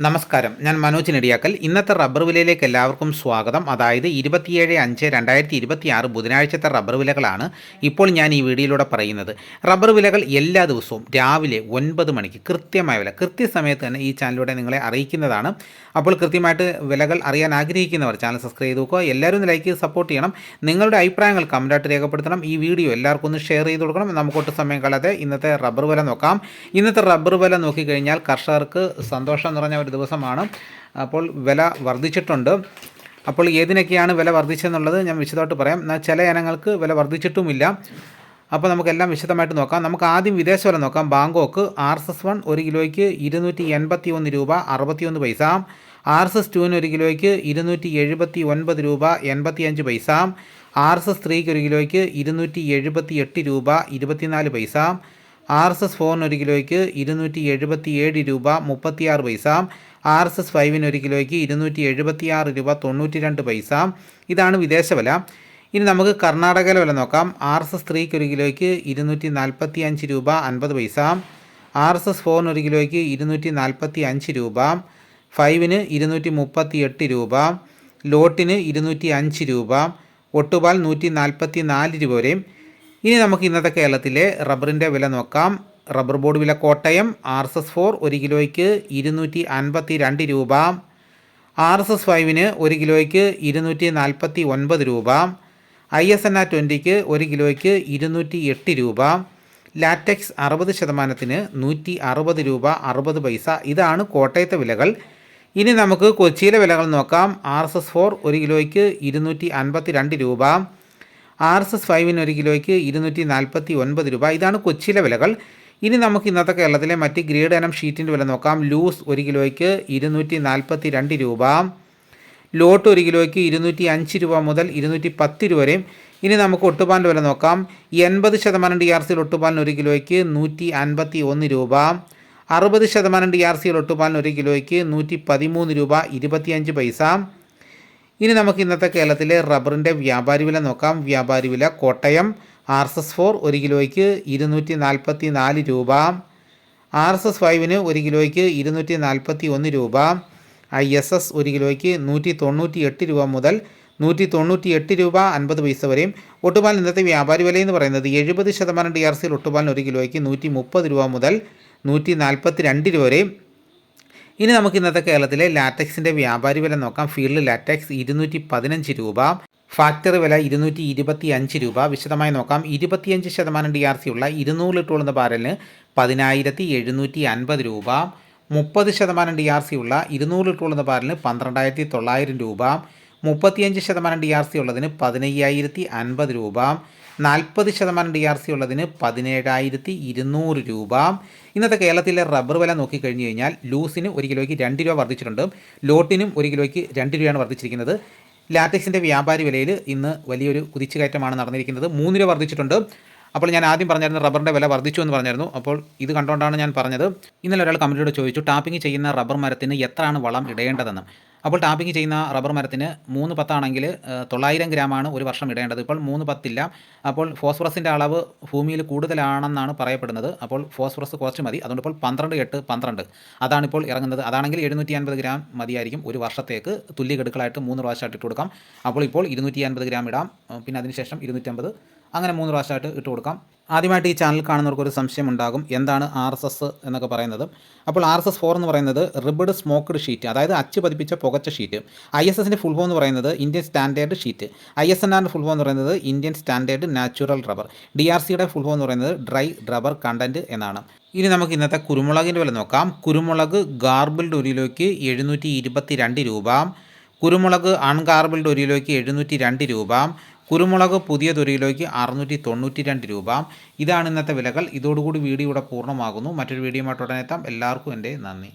നമസ്കാരം, ഞാൻ മനോജ് നെടിയാക്കൽ. ഇന്നത്തെ റബ്ബർ വിലയിലേക്ക് എല്ലാവർക്കും സ്വാഗതം. അതായത് 27/5/2026 ബുധനാഴ്ചത്തെ റബ്ബർ വിലകളാണ് ഇപ്പോൾ ഞാൻ ഈ വീഡിയോയിലൂടെ പറയുന്നത്. റബ്ബർ വിലകൾ എല്ലാ ദിവസവും രാവിലെ 9 മണിക്ക് കൃത്യമായ വില കൃത്യസമയത്ത് തന്നെ ഈ ചാനലിലൂടെ നിങ്ങളെ അറിയിക്കുന്നതാണ്. അപ്പോൾ കൃത്യമായിട്ട് വിലകൾ അറിയാൻ ആഗ്രഹിക്കുന്നവർ ചാനൽ സബ്സ്ക്രൈബ് ചെയ്ത് നോക്കുക. എല്ലാവരും ഒന്ന് ലൈക്ക് ചെയ്ത് സപ്പോർട്ട് ചെയ്യണം. നിങ്ങളുടെ അഭിപ്രായങ്ങൾ കമൻറ്റായിട്ട് രേഖപ്പെടുത്തണം. ഈ വീഡിയോ എല്ലാവർക്കും ഒന്ന് ഷെയർ ചെയ്ത് കൊടുക്കണം. നമുക്കൊട്ട് സമയം കളയാതെ ഇന്നത്തെ റബ്ബർ വില നോക്കാം. ഇന്നത്തെ റബ്ബർ വില നോക്കിക്കഴിഞ്ഞാൽ കർഷകർക്ക് സന്തോഷം നിറഞ്ഞ ഒരു ദിവസമാണ്. അപ്പോൾ വില വർദ്ധിച്ചിട്ടുണ്ട്. അപ്പോൾ ഏതിനൊക്കെയാണ് വില വർദ്ധിച്ചതെന്നുള്ളത് ഞാൻ വിശദമായിട്ട് പറയാം. എന്നാൽ ചില ഇനങ്ങൾക്ക് വില വർദ്ധിച്ചിട്ടുമില്ല. അപ്പോൾ നമുക്കെല്ലാം വിശദമായിട്ട് നോക്കാം. നമുക്ക് ആദ്യം വിദേശ വില നോക്കാം. ബാങ്കോക്ക് RSS1 1 കിലോയ്ക്ക് 281 രൂപ 61 പൈസ. RSS2 1 കിലോയ്ക്ക് 279 രൂപ 85 പൈസ. RSS3 1 കിലോയ്ക്ക് 278 രൂപ 24 പൈസ. RSS4 1 കിലോയ്ക്ക് 277 രൂപ 36 പൈസ. RSS5 1 കിലോയ്ക്ക് 276 രൂപ 92 പൈസ. ഇതാണ് വിദേശ വില. ഇനി നമുക്ക് കർണാടകയിലെ വില നോക്കാം. RSS3 1 കിലോയ്ക്ക് 245 രൂപ 50 പൈസ. RSS4 1 കിലോയ്ക്ക് 245 രൂപ. 5 238 രൂപ. ലോട്ടിന് 205 രൂപ. ഒട്ടുപാൽ 144 രൂപ വരെയും. ഇനി നമുക്ക് ഇന്നത്തെ കേരളത്തിലെ റബ്ബറിൻ്റെ വില നോക്കാം. റബ്ബർ ബോർഡ് വില കോട്ടയം RSS4 1 കിലോയ്ക്ക് 252 രൂപ. RSS5 1 കിലോയ്ക്ക് 249 രൂപ. ISNR 20 1 കിലോയ്ക്ക് 208 രൂപ. ലാറ്റക്സ് 60% 160 രൂപ 60 പൈസ. ഇതാണ് കോട്ടയത്തെ വിലകൾ. ഇനി നമുക്ക് കൊച്ചിയിലെ വിലകൾ നോക്കാം. RSS4 1 കിലോയ്ക്ക് 252 രൂപ. RSS5 1 കിലോയ്ക്ക് 249 രൂപ. ഇതാണ് കൊച്ചിയിലെ വിലകൾ. ഇനി നമുക്ക് ഇന്നത്തെ കേരളത്തിലെ മറ്റ് ഗ്രേഡ് ഇനം ഷീറ്റിൻ്റെ വില നോക്കാം. ലൂസ് 1 കിലോയ്ക്ക് 242 രൂപ. ലോട്ട് 1 കിലോയ്ക്ക് 205 രൂപ മുതൽ 210 രൂപ വരെയും. ഇനി നമുക്ക് ഒട്ടുപാലിൻ്റെ വില നോക്കാം. 80% DRC ഒട്ടുപാലിന് 1 കിലോയ്ക്ക് 151 രൂപ. 60% DRC ഒട്ടുപാലിന് 1 കിലോയ്ക്ക് 113 രൂപ 25 പൈസ. ഇനി നമുക്ക് ഇന്നത്തെ കേരളത്തിലെ റബ്ബറിൻ്റെ വ്യാപാരി വില നോക്കാം. വ്യാപാരി വില കോട്ടയം RSS4 1 കിലോയ്ക്ക് 244 രൂപ. RSS5 1 കിലോയ്ക്ക് 241 രൂപ. ISS 1 കിലോയ്ക്ക് 198 രൂപ മുതൽ 198 രൂപ 50 പൈസ വരെയും. ഒട്ടുപാൽ ഇന്നത്തെ വ്യാപാരി വിലയെന്ന് പറയുന്നത് 70% DRC ഒട്ടുപാലിന് 1 കിലോയ്ക്ക് 130 രൂപ മുതൽ 142 രൂപ വരെയും. ഇനി നമുക്ക് ഇന്നത്തെ കേരളത്തിലെ ലാറ്റക്സിൻ്റെ വ്യാപാരി വില നോക്കാം. ഫീൽഡ് ലാറ്റക്സ് 215 രൂപ. ഫാക്ടറി വില 225 രൂപ. വിശദമായി നോക്കാം. 25% DRC ഉള്ള 200 ലിറ്റർ ഉള്ള ബാരലിന് 10,750 രൂപ. 30% DRC ഉള്ള 200 ലിറ്റർ ഉള്ള ബാരലിന് 12,900 രൂപ. 35% DRC ഉള്ളതിന് 15,050 രൂപ. 40% DRC ഉള്ളതിന് 17,200 രൂപ. ഇന്നത്തെ കേരളത്തിലെ റബ്ബർ വില നോക്കിക്കഴിഞ്ഞ് കഴിഞ്ഞാൽ ലൂസിന് 1 കിലോയ്ക്ക് 2 രൂപ വർദ്ധിച്ചിട്ടുണ്ട്. ലോട്ടിനും 1 കിലോയ്ക്ക് 2 രൂപയാണ് വർദ്ധിച്ചിരിക്കുന്നത്. ലാറ്റക്സിൻ്റെ വ്യാപാരി വിലയിൽ ഇന്ന് വലിയൊരു കുതിച്ചുകയറ്റമാണ് നടന്നിരിക്കുന്നത്. 3 രൂപ വർദ്ധിച്ചിട്ടുണ്ട്. അപ്പോൾ ഞാൻ ആദ്യം പറഞ്ഞായിരുന്നു റബ്ബറിൻ്റെ വില വർദ്ധിച്ചു എന്ന് പറഞ്ഞായിരുന്നു. അപ്പോൾ ഇത് കണ്ടുകൊണ്ടാണ് ഞാൻ പറഞ്ഞത്. ഇന്നലെ ഒരാൾ കമൻറ്റിലൂടെ ചോദിച്ചു ടാപ്പിംഗ് ചെയ്യുന്ന റബ്ബർ മരത്തിന് എത്രയാണ് വളം ഇടേണ്ടതെന്ന്. അപ്പോൾ ടാപ്പിംഗ് ചെയ്യുന്ന റബ്ബർ മരത്തിന് 3 10 900 ഗ്രാമാണ് ഒരു വർഷം ഇടേണ്ടത്. ഇപ്പോൾ 3 10 ഇല്ല. അപ്പോൾ ഫോസ്ഫറസിൻ്റെ അളവ് ഭൂമിയിൽ കൂടുതലാണെന്നാണ് പറയപ്പെടുന്നത്. അപ്പോൾ ഫോസ്ഫറസ് കുറച്ച് മതി. അതുകൊണ്ട് ഇപ്പോൾ 12 8 12 അതാണിപ്പോൾ ഇറങ്ങുന്നത്. അതാണെങ്കിൽ 750 ഗ്രാം മതിയായിരിക്കും ഒരു വർഷത്തേക്ക്. തുല്യ ഗഡുക്കളായിട്ട് 3 പ്രാവശ്യമായിട്ട് ഇട്ട് കൊടുക്കാം. അപ്പോൾ ഇപ്പോൾ 250 ഗ്രാം ഇടാം. പിന്നെ അതിനുശേഷം 250 അങ്ങനെ 3 പ്രാവശ്യമായിട്ട് ഇട്ട് കൊടുക്കാം. ആദ്യമായിട്ട് ഈ ചാനൽ കാണുന്നവർക്ക് ഒരു സംശയം ഉണ്ടാകും, എന്താണ് RSS എന്നൊക്കെ പറയുന്നത്. അപ്പോൾ RSS4 എന്ന് പറയുന്നത് റിബഡ് സ്മോക്ക്ഡ് ഷീറ്റ്, അതായത് അച്ച് പതിപ്പിച്ച പുകച്ച ഷീറ്റ്. ISSൻ്റെ ഫുൾ ഫോം എന്ന് പറയുന്നത് ഇന്ത്യൻ സ്റ്റാൻഡേർഡ് ഷീറ്റ്. ISNRൻ്റെ ഫുൾ ഫോം എന്ന് പറയുന്നത് ഇന്ത്യൻ സ്റ്റാൻഡേർഡ് നാച്ചുറൽ റബ്ബർ. DRCയുടെ ഫുൾ ഫോം എന്ന് പറയുന്നത് ഡ്രൈ റബ്ബർ കണ്ടൻറ്റ് എന്നാണ്. ഇനി നമുക്ക് ഇന്നത്തെ കുരുമുളകിൻ്റെ വില നോക്കാം. കുരുമുളക് ഗാർബിൾഡ് 1 കിലോയ്ക്ക് 722 രൂപ. കുരുമുളക് അൺഗാർബിൾഡ് 1 കിലോയ്ക്ക് 702 രൂപ. കുരുമുളക് പുതിയത് 1 കിലോയ്ക്ക് 692 രൂപ. ഇതാണ് ഇന്നത്തെ വിലകൾ. ഇതോടുകൂടി വീഡിയോ ഇവിടെ പൂർണ്ണമാകുന്നു. മറ്റൊരു വീഡിയോയുമായിട്ട് ഉടനെ എത്താം. എല്ലാവർക്കും എൻ്റെ നന്ദി.